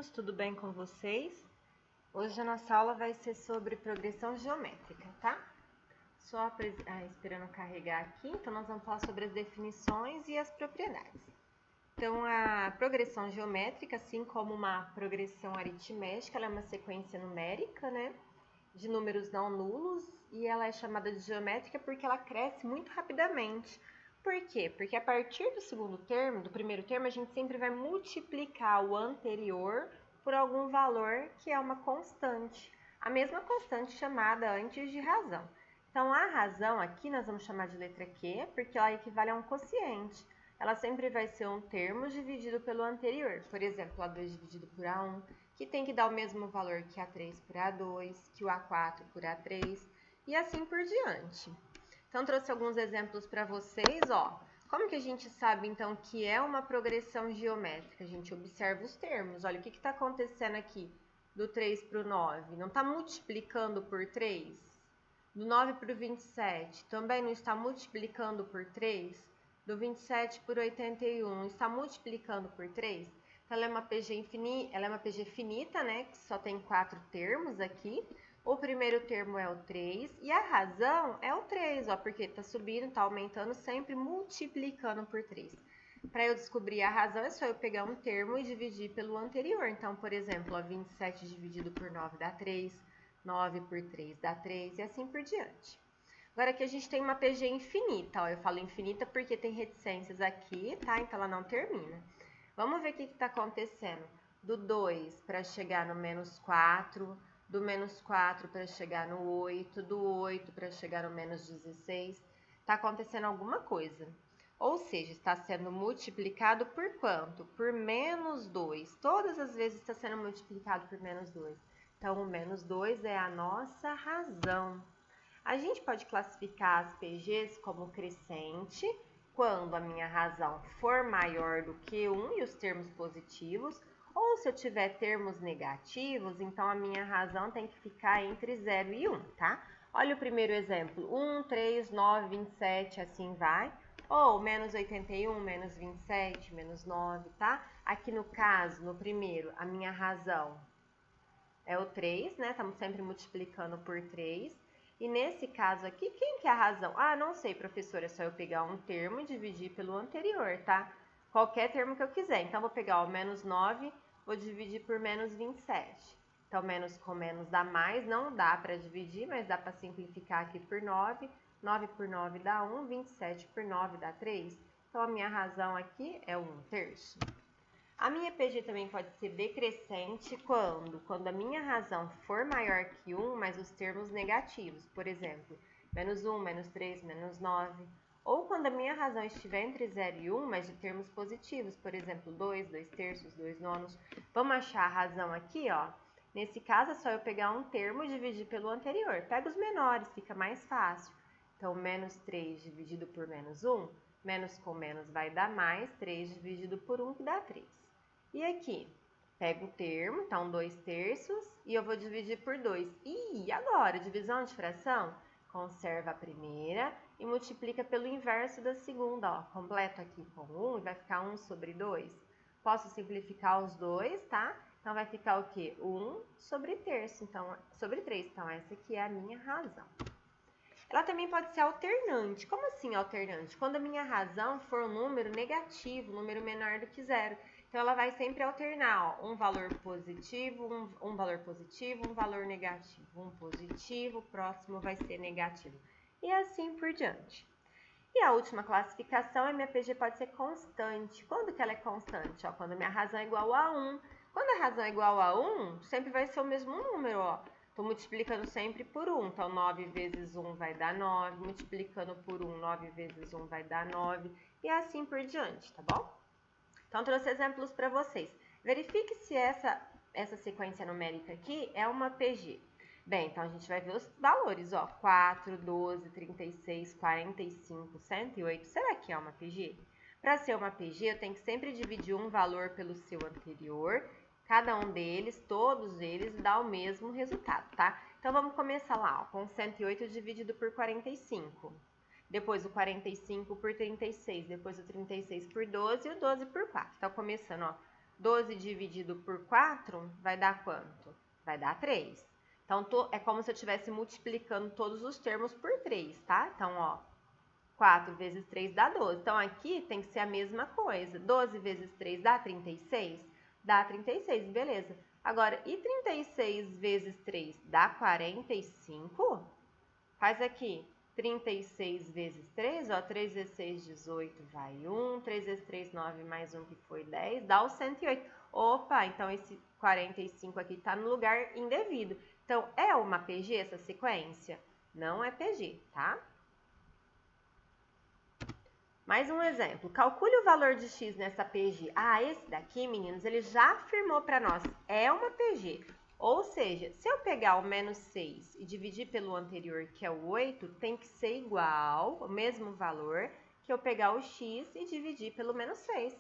alunos, tudo bem com vocês? Hoje a nossa aula vai ser sobre progressão geométrica, tá? Só esperando carregar aqui, então nós vamos falar sobre as definições e as propriedades. Então, a progressão geométrica, assim como uma progressão aritmética, ela é uma sequência numérica, né? De números não nulos, e ela é chamada de geométrica porque ela cresce muito rapidamente. Por quê? Porque a partir do segundo termo, do primeiro termo, a gente sempre vai multiplicar o anterior por algum valor que é uma constante. A mesma constante chamada antes de razão. Então, a razão aqui nós vamos chamar de letra Q, porque ela equivale a um quociente. Ela sempre vai ser um termo dividido pelo anterior. Por exemplo, A2 dividido por A1, que tem que dar o mesmo valor que A3 por A2, que o A4 por A3, e assim por diante. Então, trouxe alguns exemplos para vocês, ó. Como que a gente sabe, então, que é uma progressão geométrica? A gente observa os termos. Olha, o que está acontecendo aqui do 3 para o 9? Não está multiplicando por 3? Do 9 para o 27, também não está multiplicando por 3? Do 27 por 81, está multiplicando por 3? Então, ela é uma PG finita, né? Que só tem 4 termos aqui. O primeiro termo é o 3 e a razão é o 3, ó, porque está subindo, está aumentando, sempre multiplicando por 3. Para eu descobrir a razão, é só eu pegar um termo e dividir pelo anterior. Então, por exemplo, ó, 27 dividido por 9 dá 3, 9 por 3 dá 3 e assim por diante. Agora aqui a gente tem uma PG infinita, ó, eu falo infinita porque tem reticências aqui, tá? Então ela não termina. Vamos ver o que está acontecendo. Do 2 para chegar no menos 4, do menos 4 para chegar no 8, do 8 para chegar no menos 16. Está acontecendo alguma coisa. Ou seja, está sendo multiplicado por quanto? Por menos 2. Todas as vezes está sendo multiplicado por menos 2. Então, o menos 2 é a nossa razão. A gente pode classificar as PGs como crescente, quando a minha razão for maior do que 1 e os termos positivos, ou se eu tiver termos negativos, então a minha razão tem que ficar entre 0 e 1, tá? Olha o primeiro exemplo, 1, 3, 9, 27, assim vai. Ou menos 81, menos 27, menos 9, tá? Aqui no caso, no primeiro, a minha razão é o 3, né? Estamos sempre multiplicando por 3. E nesse caso aqui, quem que é a razão? Ah, não sei, professora, é só eu pegar um termo e dividir pelo anterior, tá? Qualquer termo que eu quiser. Então, vou pegar o menos 9, vou dividir por menos 27. Então, menos com menos dá mais, não dá para dividir, mas dá para simplificar aqui por 9. 9 por 9 dá 1, 27 por 9 dá 3. Então, a minha razão aqui é 1/3. A minha PG também pode ser decrescente quando a minha razão for maior que 1, mas os termos negativos, por exemplo, menos 1, menos 3, menos 9. Ou quando a minha razão estiver entre 0 e 1, mas de termos positivos, por exemplo, 2, 2/3, 2/9. Vamos achar a razão aqui, ó. Nesse caso, é só eu pegar um termo e dividir pelo anterior. Pega os menores, fica mais fácil. Então, menos 3 dividido por menos 1, menos com menos vai dar mais, 3 dividido por 1 que dá 3. E aqui, pego o termo, então 2/3, e eu vou dividir por 2. E agora, divisão de fração? Conserva a primeira e multiplica pelo inverso da segunda, ó. Completo aqui com 1 e vai ficar 1/2. Posso simplificar os dois, tá? Então, vai ficar o quê? 1/3. Então, sobre 3. Então, essa aqui é a minha razão. Ela também pode ser alternante. Como assim alternante? Quando a minha razão for um número negativo, um número menor do que 0. Então, ela vai sempre alternar, ó, um valor positivo, um valor positivo, um valor negativo. Um positivo, o próximo vai ser negativo. E assim por diante. E a última classificação, a minha PG pode ser constante. Quando que ela é constante? Ó, quando a minha razão é igual a 1. Quando a razão é igual a 1, sempre vai ser o mesmo número, ó. Estou multiplicando sempre por 1. Então, 9 vezes 1 vai dar 9. Multiplicando por 1, 9 vezes 1 vai dar 9. E assim por diante, tá bom? Então, trouxe exemplos para vocês. Verifique se essa sequência numérica aqui é uma PG. Bem, então a gente vai ver os valores, ó. 4, 12, 36, 45, 108. Será que é uma PG? Para ser uma PG, eu tenho que sempre dividir um valor pelo seu anterior. Cada um deles, todos eles, dá o mesmo resultado, tá? Então, vamos começar lá, ó, com 108 dividido por 45. Depois o 45 por 36, depois o 36 por 12 e o 12 por 4. Então, começando, ó, 12 dividido por 4 vai dar quanto? Vai dar 3. Então, é como se eu estivesse multiplicando todos os termos por 3, tá? Então, ó, 4 vezes 3 dá 12. Então, aqui tem que ser a mesma coisa. 12 vezes 3 dá 36? Dá 36, beleza. Agora, e 36 vezes 3 dá 45? Faz aqui. 36 vezes 3, ó, 3 vezes 6, 18, vai 1. 3 vezes 3, 9, mais 1, que foi 10, dá o 108. Opa, então esse 45 aqui está no lugar indevido. Então, é uma PG essa sequência? Não é PG, tá? Mais um exemplo. Calcule o valor de x nessa PG. Ah, esse daqui, meninos, ele já afirmou para nós, é uma PG. Ou seja, se eu pegar o menos 6 e dividir pelo anterior, que é o 8, tem que ser igual, o mesmo valor, que eu pegar o x e dividir pelo menos 6.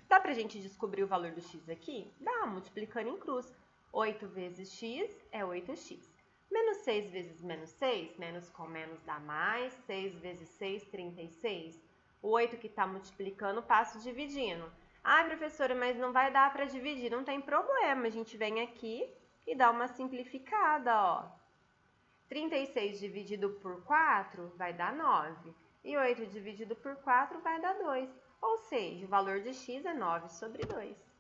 Dá pra gente descobrir o valor do x aqui? Dá, multiplicando em cruz. 8 vezes x é 8x. Menos 6 vezes menos 6, menos com menos dá mais. 6 vezes 6, 36. O 8 que está multiplicando, passo dividindo. Ah, professora, mas não vai dar para dividir. Não tem problema, a gente vem aqui e dá uma simplificada, ó. 36 dividido por 4 vai dar 9. E 8 dividido por 4 vai dar 2. Ou seja, o valor de x é 9 sobre 2.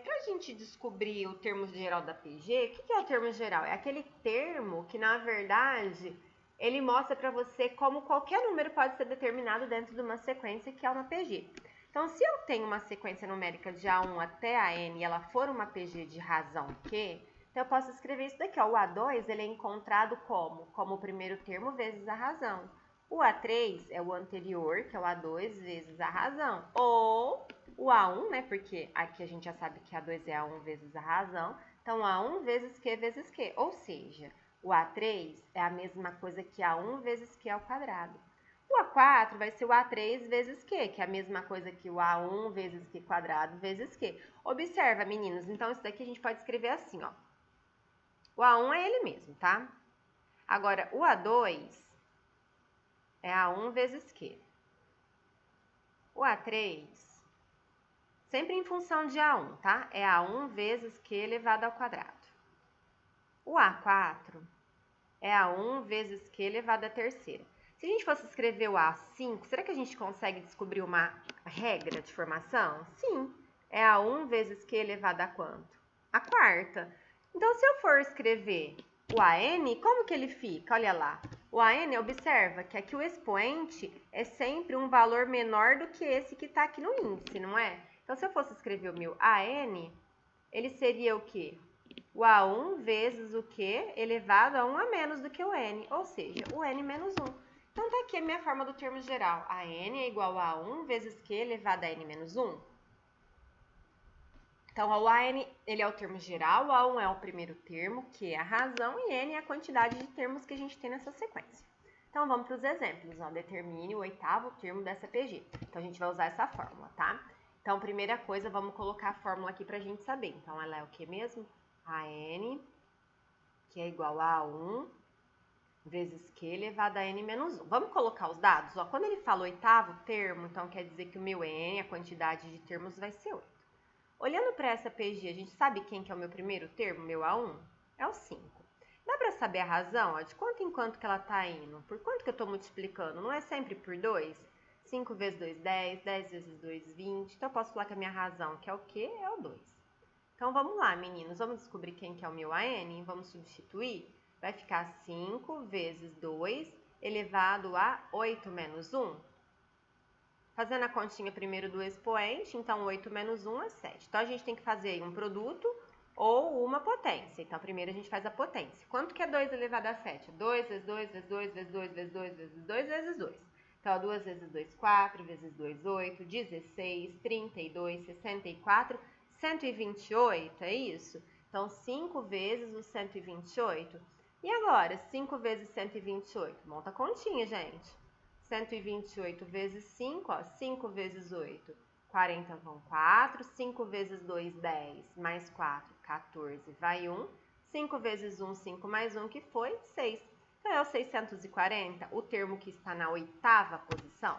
Para a gente descobrir o termo geral da PG, o que é o termo geral? É aquele termo que, na verdade, ele mostra para você como qualquer número pode ser determinado dentro de uma sequência que é uma PG. Então, se eu tenho uma sequência numérica de A1 até a N e ela for uma PG de razão Q, então eu posso escrever isso daqui, ó. O A2 ele é encontrado como? Como o primeiro termo vezes a razão. O A3 é o anterior, que é o A2 vezes a razão. Ou o A1, né? Porque aqui a gente já sabe que A2 é A1 vezes a razão. Então, A1 vezes Q vezes Q. Ou seja, o A3 é a mesma coisa que A1 vezes Q ao quadrado. O A4 vai ser o A3 vezes Q, que é a mesma coisa que o A1 vezes Q quadrado vezes Q. Observa, meninos, então isso daqui a gente pode escrever assim, ó. O A1 é ele mesmo, tá? Agora, o A2 é A1 vezes Q. O A3, sempre em função de A1, tá? É A1 vezes Q elevado ao quadrado. O A4 é A1 vezes Q elevado à terceira. Se a gente fosse escrever o A5, será que a gente consegue descobrir uma regra de formação? Sim, é A1 vezes Q elevado a quanto? A quarta. Então, se eu for escrever o AN, como que ele fica? Olha lá. O AN, observa que aqui o expoente é sempre um valor menor do que esse que está aqui no índice, não é? Então, se eu fosse escrever o meu AN, ele seria o quê? O A1 vezes o Q elevado a 1 a menos do que o N, ou seja, o N menos 1. Então, tá aqui a minha forma do termo geral. A N é igual a 1 vezes Q elevado a N menos 1. Então, o AN ele é o termo geral, o A1 é o primeiro termo, que é a razão, e N é a quantidade de termos que a gente tem nessa sequência. Então, vamos para os exemplos. Ó. Determine o oitavo termo dessa PG. Então, a gente vai usar essa fórmula, tá? Então, primeira coisa, vamos colocar a fórmula aqui para a gente saber. Então, ela é o que mesmo? AN, que é igual a 1 vezes Q elevado a N menos 1. Vamos colocar os dados? Ó, quando ele fala oitavo termo, então quer dizer que o meu N, a quantidade de termos, vai ser 8. Olhando para essa PG, a gente sabe quem que é o meu primeiro termo, meu A1? É o 5. Dá para saber a razão? Ó, de quanto em quanto que ela está indo? Por quanto que eu estou multiplicando? Não é sempre por 2? 5 vezes 2, 10. 10 vezes 2, 20. Então, eu posso falar que a minha razão, que é o quê? É o 2. Então, vamos lá, meninos. Vamos descobrir quem que é o meu AN. Vamos substituir. Vai ficar 5 vezes 2 elevado a 8 menos 1. Fazendo a continha primeiro do expoente, então 8 menos 1 é 7. Então, a gente tem que fazer um produto ou uma potência. Então, primeiro a gente faz a potência. Quanto que é 2 elevado a 7? 2 vezes 2 vezes 2 vezes 2 vezes 2 vezes 2 vezes 2. Então, 2 vezes 2, 4, vezes 2, 8, 16, 32, 64, 128, é isso? Então, 5 vezes o 128. E agora, 5 vezes 128? Monta a continha, gente. 128 vezes 5, ó, 5 vezes 8, 40 vão 4, 5 vezes 2, 10, mais 4, 14, vai 1, 5 vezes 1, 5 mais 1, que foi 6. Então, é o 640, o termo que está na oitava posição.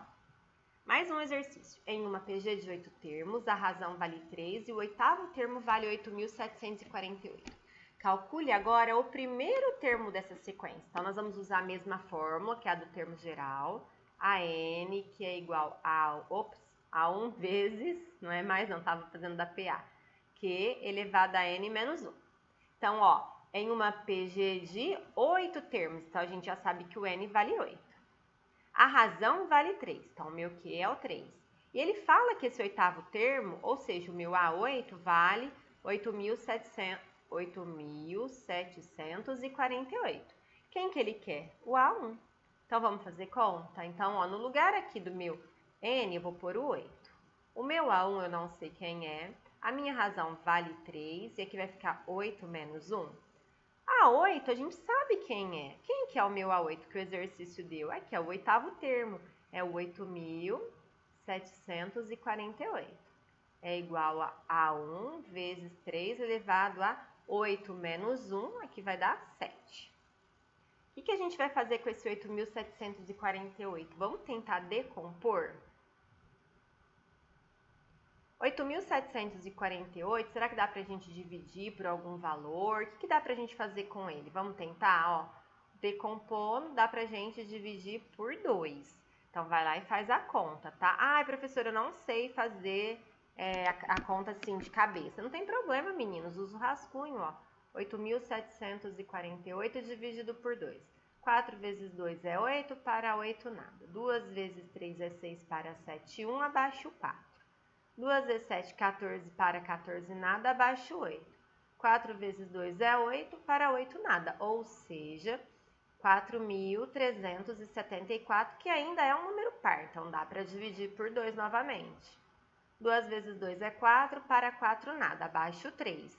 Mais um exercício. Em uma PG de 8 termos, a razão vale 3 e o oitavo termo vale 8.748. Calcule agora o primeiro termo dessa sequência. Então, nós vamos usar a mesma fórmula, que é a do termo geral, a n, que é igual a 1 vezes, não é mais, não, estava fazendo da PA, q elevado a n menos 1. Então, ó, em uma PG de 8 termos, então a gente já sabe que o n vale 8. A razão vale 3, então o meu q é o 3. E ele fala que esse oitavo termo, ou seja, o meu A8, vale 8.748. Quem que ele quer? O A1. Então, vamos fazer conta? Então, ó, no lugar aqui do meu n, eu vou pôr o 8. O meu A1 eu não sei quem é. A minha razão vale 3, e aqui vai ficar 8 menos 1. A8, a gente sabe quem é. Quem que é o meu A8 que o exercício deu? Aqui é o oitavo termo, é o 8.748. É igual a 1 vezes 3 elevado a 8 menos 1, aqui vai dar 7. O que a gente vai fazer com esse 8.748? Vamos tentar decompor? 8.748, será que dá pra gente dividir por algum valor? O que dá pra gente fazer com ele? Vamos tentar, ó. Decompondo, dá pra gente dividir por 2. Então, vai lá e faz a conta, tá? Ai, professora, eu não sei fazer a conta assim de cabeça. Não tem problema, meninos, usa o rascunho, ó. 8.748 dividido por 2. 4 vezes 2 é 8, para 8 nada. 2 vezes 3 é 6, para 7, 1, abaixo o 4. 2 vezes 7, 14, para 14 nada, abaixo 8. 4 vezes 2 é 8, para 8 nada, ou seja, 4.374, que ainda é um número par, então dá para dividir por 2 novamente. 2 vezes 2 é 4, para 4 nada, abaixo 3.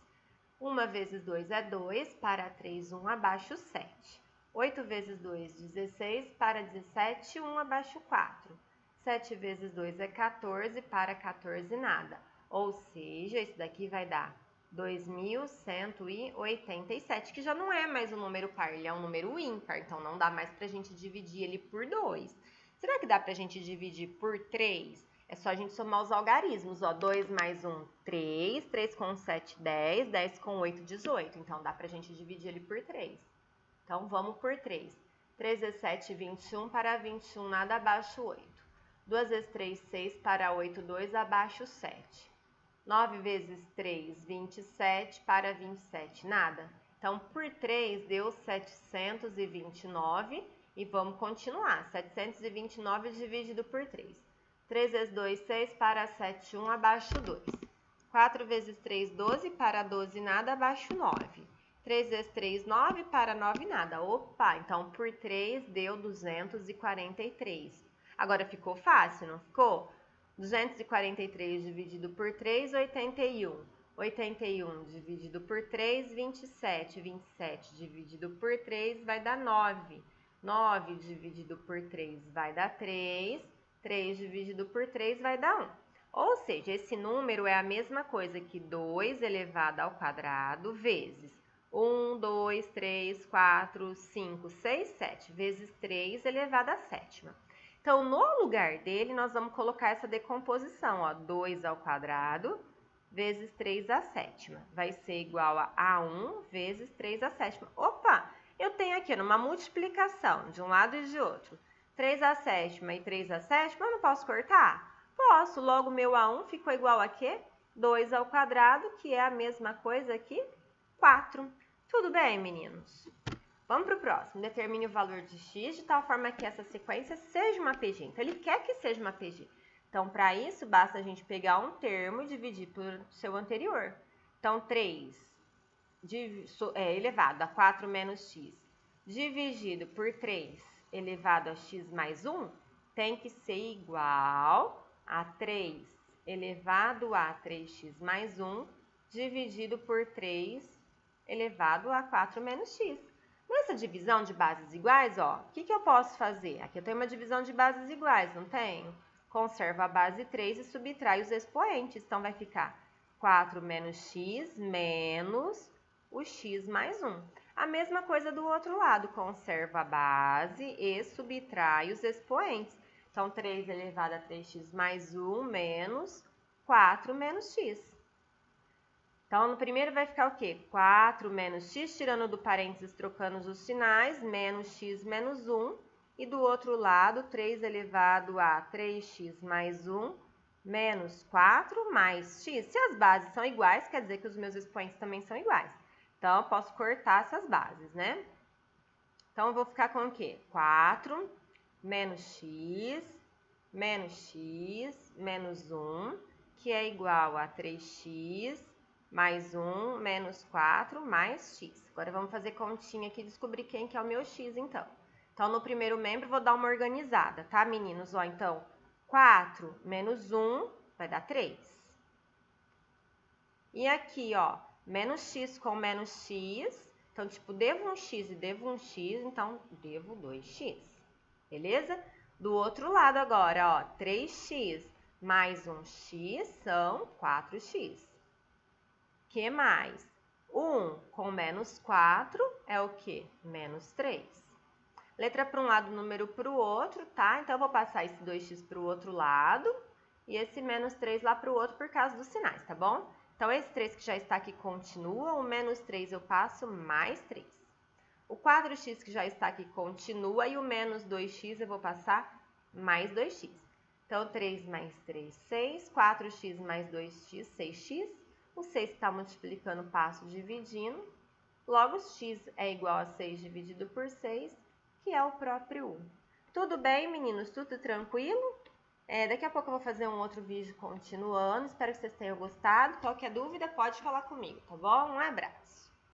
1 vezes 2 é 2, para 3, 1, abaixo 7. 8 vezes 2, 16, para 17, 1, abaixo 4. 7 vezes 2 é 14, para 14 nada. Ou seja, isso daqui vai dar 2.187, que já não é mais um número par, ele é um número ímpar, então não dá mais pra gente dividir ele por 2. Será que dá pra gente dividir por 3? É só a gente somar os algarismos, ó, 2 mais 1, 3, 3 com 7, 10, 10 com 8, 18. Então, dá pra gente dividir ele por 3. Então, vamos por 3. 3 vezes 7, 21, para 21, nada, abaixo 8. 2 vezes 3, 6, para 8, 2, abaixo 7. 9 vezes 3, 27, para 27, nada. Então, por 3 deu 729 e vamos continuar. 729 dividido por 3. 3 vezes 2, 6, para 7, 1, abaixo 2. 4 vezes 3, 12, para 12, nada, abaixo 9. 3 vezes 3, 9, para 9, nada. Opa, então por 3 deu 243. Agora ficou fácil, não ficou? 243 dividido por 3, 81. 81 dividido por 3, 27. 27 dividido por 3 vai dar 9. 9 dividido por 3 vai dar 3. 3 dividido por 3 vai dar 1. Ou seja, esse número é a mesma coisa que 2 elevado ao quadrado vezes 1, 2, 3, 4, 5, 6, 7 vezes 3 elevado à sétima. Então, no lugar dele, nós vamos colocar essa decomposição, ó, 2 ao quadrado vezes 3 à sétima. Vai ser igual a A1 vezes 3 à sétima. Opa, eu tenho aqui uma multiplicação de um lado e de outro. 3 à sétima e 3 à sétima, eu não posso cortar? Posso, logo meu A1 ficou igual a quê? 2 ao quadrado, que é a mesma coisa que 4. Tudo bem, meninos? Vamos para o próximo. Determine o valor de x de tal forma que essa sequência seja uma PG. Então, ele quer que seja uma PG. Então, para isso, basta a gente pegar um termo e dividir por seu anterior. Então, 3 elevado a 4 menos x dividido por 3 elevado a x mais 1 tem que ser igual a 3 elevado a 3x mais 1 dividido por 3 elevado a 4 menos x. Nessa divisão de bases iguais, ó, o que eu posso fazer? Aqui eu tenho uma divisão de bases iguais, não tenho? Conservo a base 3 e subtrai os expoentes. Então, vai ficar 4 menos x menos o x mais 1. A mesma coisa do outro lado, conservo a base e subtrai os expoentes. Então, 3 elevado a 3x mais 1 menos 4 menos x. Então, no primeiro vai ficar o quê? 4 menos x, tirando do parênteses, trocando os sinais, menos x menos 1. E do outro lado, 3 elevado a 3x mais 1 menos 4 mais x. Se as bases são iguais, quer dizer que os meus expoentes também são iguais. Então, eu posso cortar essas bases, né? Então, eu vou ficar com o quê? 4 menos x menos 1, que é igual a 3x mais 1 menos 4 mais x. Agora, vamos fazer continha aqui e descobrir quem que é o meu x, então. Então, no primeiro membro, vou dar uma organizada, tá, meninos? Ó, então, 4 menos 1 vai dar 3. E aqui, ó, menos x com menos x. Então, tipo, devo um x e devo um x, então, devo 2x. Beleza? Do outro lado agora, ó, 3x mais 1x são 4x. Que mais? 1 com menos 4 é o quê? Menos 3. Letra para um lado, número para o outro, tá? Então, eu vou passar esse 2x para o outro lado e esse menos 3 lá para o outro por causa dos sinais, tá bom? Então, esse 3 que já está aqui continua, o menos 3 eu passo mais 3. O 4x que já está aqui continua e o menos 2x eu vou passar mais 2x. Então, 3 mais 3, 6. 4x mais 2x, 6x. O 6 está multiplicando, passo dividindo. Logo, x é igual a 6 dividido por 6, que é o próprio 1. Tudo bem, meninos? Tudo tranquilo? Daqui a pouco eu vou fazer um outro vídeo continuando. Espero que vocês tenham gostado. Qualquer dúvida, pode falar comigo, tá bom? Um abraço!